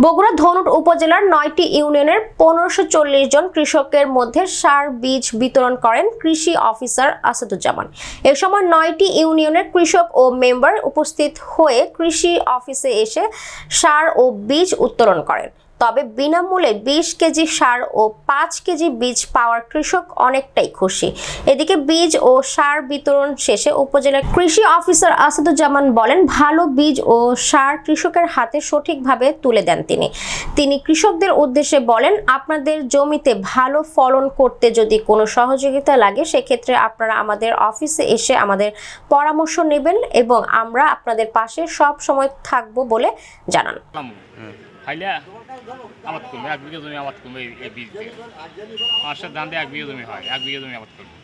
বগুড়া ধনুট উপজেলার ৯টি ইউনিয়নের ১৫৪০ জন কৃষকের মধ্যে সার বীজ বিতরণ করেন কৃষি অফিসার আসাদুজ্জামান। এ সময় ৯টি ইউনিয়নের কৃষক ও মেম্বার উপস্থিত হয়ে কৃষি অফিসে এসে সার ও বীজ উত্তোলন করেন। তবে বিনামূল্যে ২০ কেজি সার ও ৫ কেজি বীজ পাওয়ার কৃষক অনেকটাই খুশি। এদিকে বীজ ও সার বিতরণ শেষে উপজেলা কৃষি অফিসার আসাদুজ্জামান বলেন, ভালো বীজ ও সার কৃষকের হাতে সঠিকভাবে তুলে দেন তিনি কৃষকদের উদ্দেশ্যে বলেন, আপনাদের জমিতে ভালো ফলন করতে যদি কোনো সহযোগিতা লাগে সেক্ষেত্রে আপনারা আমাদের অফিসে এসে আমাদের পরামর্শ নেবেন এবং আমরা আপনাদের পাশে সব সময় থাকবো বলে জানান। খাইলে আবাদ করবে ১ বিঘা জমি আবাদ করবে এই বীজ দিয়ে ৫ ধান দিয়ে ১ বিঘা জমি হয় ১ বিঘা জমি আবাদ করবে।